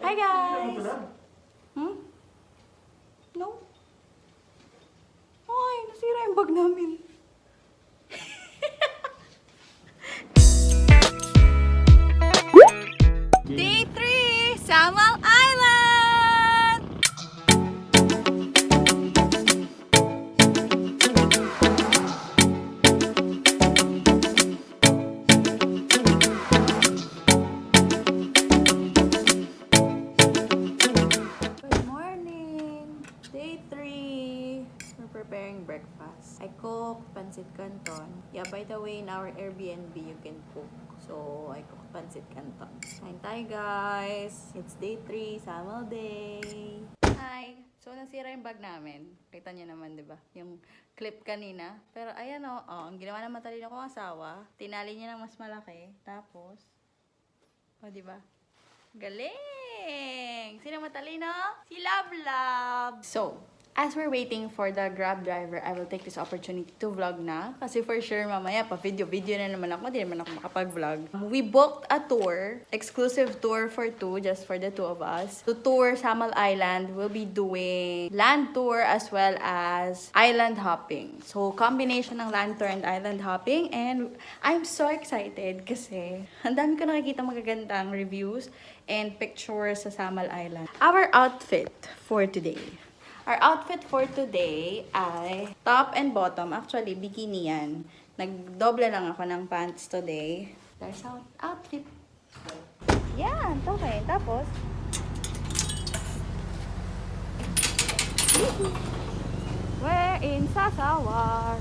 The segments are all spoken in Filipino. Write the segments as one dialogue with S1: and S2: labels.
S1: Hi guys! No? Ay, nasira yung bag namin. Day 3! Samal Island! Good morning! Day 3! We're preparing breakfast. I cook pancit canton. Yeah, by the way, in our Airbnb, you can cook. So, I cook pancit canton. Kain tayo, guys! It's day 3, Samal Day! Hi! So, nasira yung bag namin. Kita niyo naman, di ba? Yung clip kanina. Pero, ayan o. Ang ginawa ng matalino kong asawa, tinali niya ng mas malaki. Tapos, di ba? Galing! Sino matalino? Si Love Love! So, as we're waiting for the Grab driver, I will take this opportunity to vlog na. Kasi for sure, mamaya, pa-video na naman ako. Di naman ako makapag-vlog. We booked a tour, exclusive tour for two, just for the two of us. To tour Samal Island, we'll be doing land tour as well as island hopping. So, combination ng land tour and island hopping. And I'm so excited kasi ang dami ko nakikita magagandang reviews and pictures sa Samal Island. Our outfit for today. Our outfit for today ay top and bottom. Actually, bikini yan. Nagdoble lang ako ng pants today. There's our outfit. Yan, okay. Tapos, we're in Sasawar.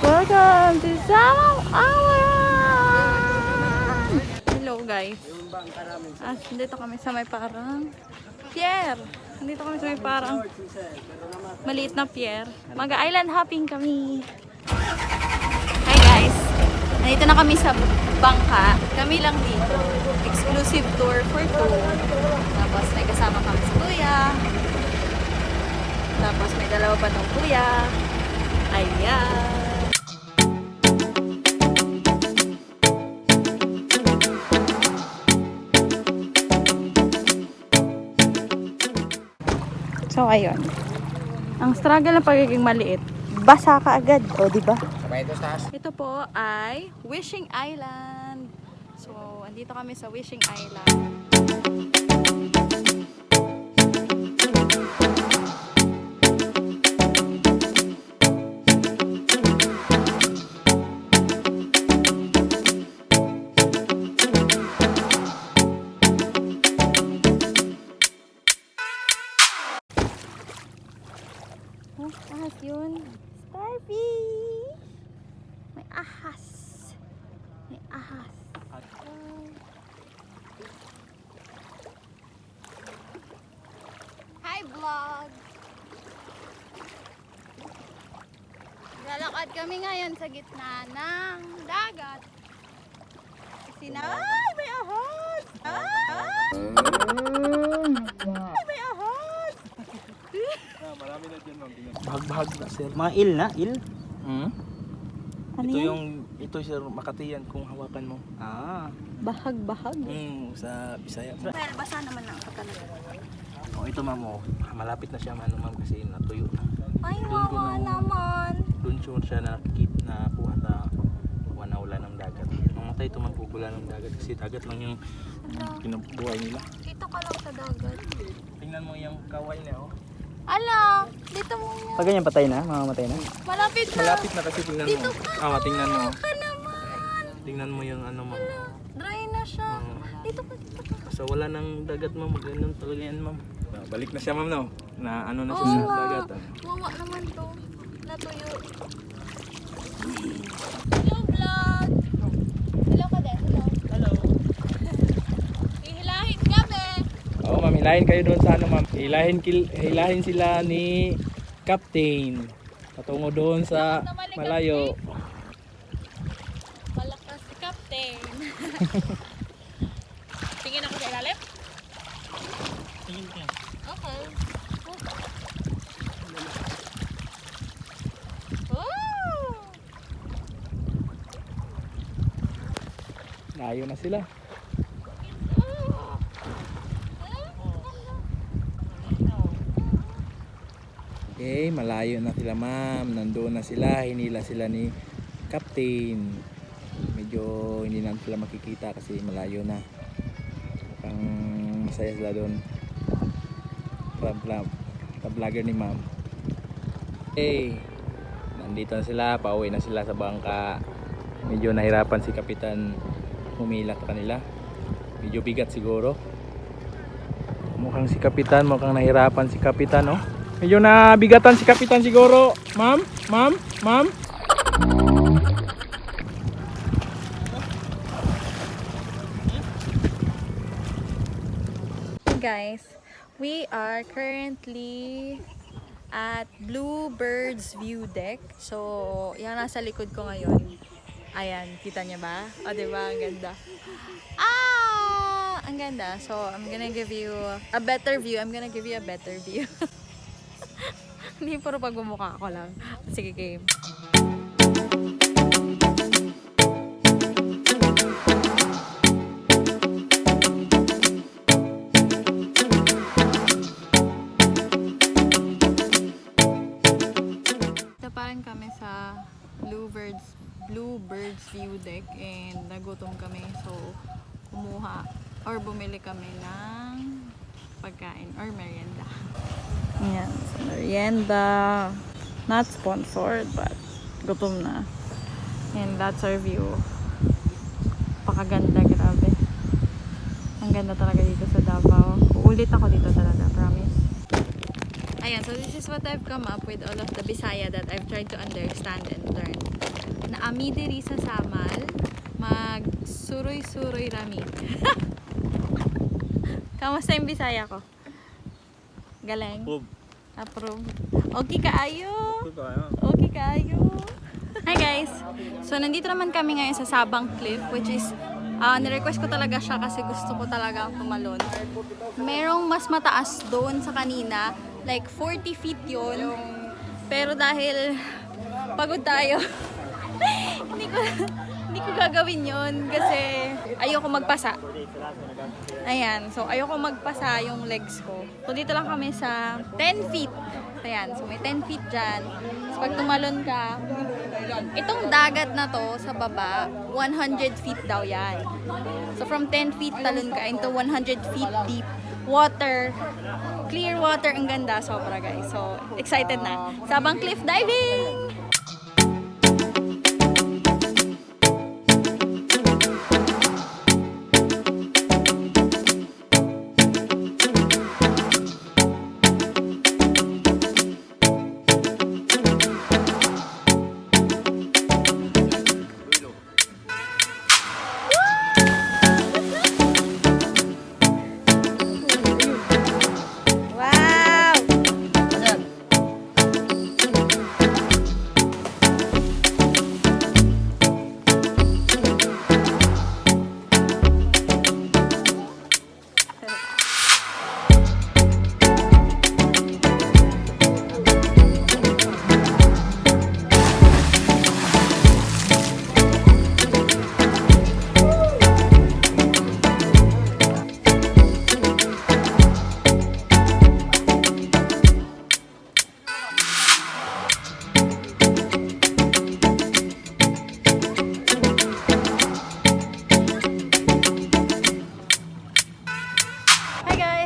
S1: Welcome to Samal Island! Hello guys. Nandito kami sa may parang pier. Nandito kami sa may parang maliit na pier. Mag-island hopping kami. Hi guys. Nandito na kami sa bangka. Kami lang dito. Exclusive tour for two. Tapos may kasama kami sa kuya. Tapos may dalawa pa tong kuya. Ayan. So, ayun. Ang struggle ng pagiging maliit, basa ka agad. O, diba? Ito po ay Wishing Island. So, andito kami sa Wishing Island. Ahas yun. Starfish! May ahas. May ahas. Hi vlog! Lalakad kami ngayon sa gitna ng dagat. Kasi na, ay! May ahas! Ay! May ahas!
S2: Marami na dyan, ma'am.
S3: Bahag-bahag na, sir. Mga il na? Il?
S1: Ano
S2: Ito
S1: yan?
S2: ito sir, makatiyan kung hawakan mo.
S1: Bahag-bahag?
S2: Sa Bisaya.
S1: Well, basa naman ang talaga.
S2: Ito ma'am, malapit na siya ma'am kasi natuyo na.
S1: Ay, wawa naman.
S2: Doon siya nakuha na wala ng dagat. Mamatay ito ma'am, pugula ng dagat kasi dagat lang yung kinabuhay nila.
S1: Dito ka lang sa dagat.
S2: Tingnan mo yung kaway niya,
S1: Ala, dito mo yan.
S3: Pag ganyan patay na, mamamatay na.
S1: Malapit na.
S2: Malapit na kasi tingnan
S1: Dito
S2: mo.
S1: ka.
S2: Tingnan mo.
S1: Ka naman.
S2: Tingnan mo yung ano mo.
S1: Dry na siya. Dito ka.
S2: So wala nang dagat ma'am, ganun talaga yan ma'am. Balik na siya ma'am no. Na ano na siya
S1: Oo
S2: sa
S1: nga.
S2: dagat.
S1: Wawa naman to. Natuyo. Hello vlog. Hello ka din. Hello. Hihilahin kami.
S2: Oo ma'am, hilahin kayo doon sa ano ma'am. Hilahin sila ni Captain. Patungo doon sa malayo.
S1: Malakas si Captain. Tingin ako sa ilalim?
S2: Tingin ka.
S1: Okay. Oh!
S2: Layo na sila. Okay, malayo na sila ma'am. Nandoon na sila. Hinila sila ni Captain. Medyo hindi na sila makikita kasi malayo na. Mukhang masaya sila doon. Vlogger ni ma'am. Okay, nandito na sila. Pauwi na sila sa bangka. Medyo nahirapan si Kapitan humila sa kanila. Medyo bigat siguro. Mukhang nahirapan si Kapitan, oh. Medyo nabigatan si Kapitan siguro. Ma'am.
S1: Hey guys, we are currently at Bluebird's view deck. So, yan nasa likod ko ngayon. Ayan, kita niya ba? O, diba? Ang ganda. Ah! Ang ganda. So, I'm gonna give you a better view. Hindi puro pagmumukha ko lang. Sige, game. Taparan kami sa Bluebird's view deck and nagutom kami. So, kumuha or bumili kami ng pagkain or merienda. Ayan, so merienda. Not sponsored, but gutom na. And that's our view. Napakaganda, grabe. Ang ganda talaga dito sa Davao. Uulit ako dito talaga, promise. Ayan, so this is what I've come up with, all of the Bisaya that I've tried to understand and learn. Naami diri sa Samal, mag-suroy-suroy rami. Kamusta yung Bisaya ko? Galing? Approve. Okay kaayo. Hi guys! So nandito naman kami ngayon sa Sabang Cliff, which is nirequest ko talaga siya kasi gusto ko talaga tumalon. Merong mas mataas doon sa kanina, like 40 feet yun. Pero dahil pagod tayo, hindi ko gagawin yun kasi ayoko magpasa. Ayan, so ayoko magpasa yung legs ko. So dito lang kami sa 10 feet. Ayan, so may 10 feet dyan. So pag tumalon ka, itong dagat na to sa baba, 100 feet daw yan. So from 10 feet talon ka into 100 feet deep water. Clear water, ang ganda, sobra guys. So excited na. Sabang cliff diving!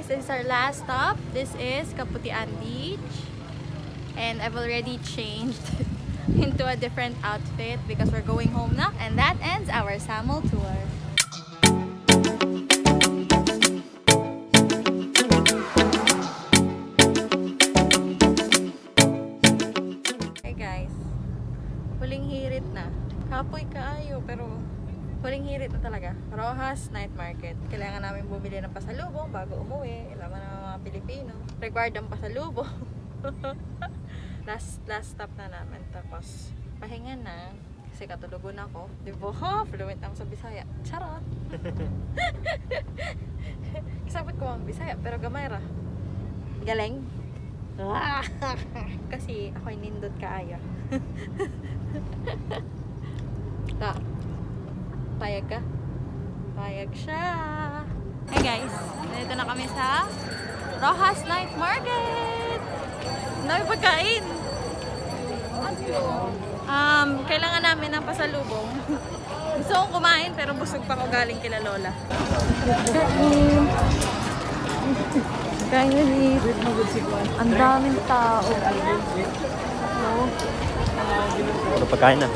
S1: This is our last stop. This is Kaputian Beach. And I've already changed into a different outfit because we're going home now. And that ends our Samal tour. Hey guys, huling hirit na. Kapoy kaayo pero huling hirit na talaga. Rojas Night Market. Kailangan namin bumili ng pasalubong bago umuwi. Alam mo naman mga Pilipino. Required ang pasalubong. last stop na namin. Tapos, pahinga na. Kasi katulugon ako. Diba? Fluent ako sa Bisaya. Charot! Kasabot ko ang Bisaya, pero gamay ra. Galing? Kasi ako'y nindot kaayo. Ta. Payag ka? Payag siya. Hey guys, nandito na kami sa Rojas Night Market. Ang dami pagkain. Kailangan namin ng pasalubong. Gusto kong kumain pero busog pa ko galing kila Lola. Kain. Ang daming tao.
S3: Ano pagkain na?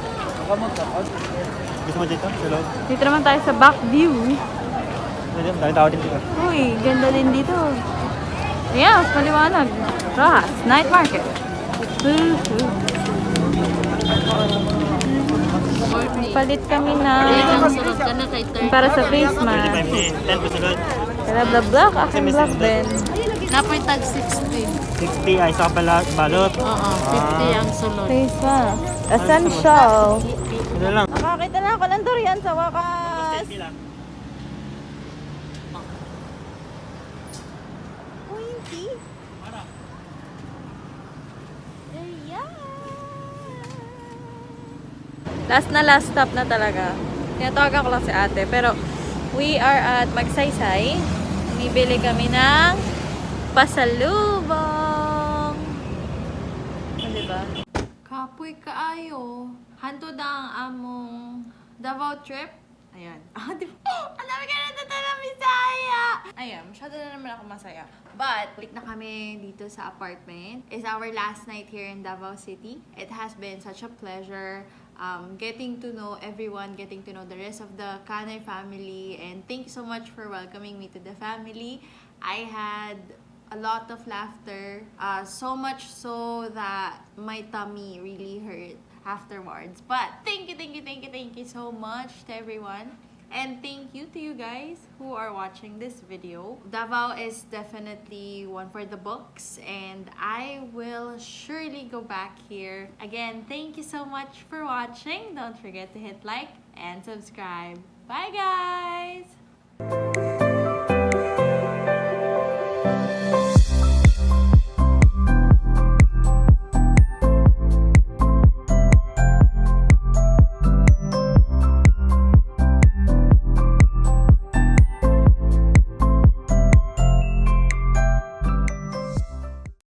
S3: Gusto mo dito? Sa loob?
S1: Dito naman tayo sa back view.
S3: Daming tao din dito.
S1: Uy, ganda din dito. Yes, maliwanag. Rojas Night Market. Palit kami na para sa face mask.
S3: 10 pesos lang.
S1: Kaya black, aking black din.
S4: Napoy tag 60.
S3: 60 ay isa pala balot.
S4: Oo, 50 ang sulod.
S1: Face mask. Essential.
S3: Ano lang?
S1: Nakakita na ako ng durian sa wakas. Pointy. Durian. Last stop na talaga. Tinatawagan ko lang si ate. Pero we are at Magsaysay. Bibili kami ng pasalubong. Diba? Kapoy kaayo. Hantod ang among Davao trip. Ayan. Diba? Ang dami ka na ng Bisaya! Ayan, masyado na naman ako masaya. But, balik na kami dito sa apartment. It's our last night here in Davao City. It has been such a pleasure getting to know everyone, getting to know the rest of the Kanay family. And thank you so much for welcoming me to the family. I had a lot of laughter, so much so that my tummy really hurt afterwards. But thank you so much to everyone. And thank you to you guys who are watching this video. Davao is definitely one for the books, and I will surely go back here. Again, thank you so much for watching. Don't forget to hit like and subscribe. Bye guys!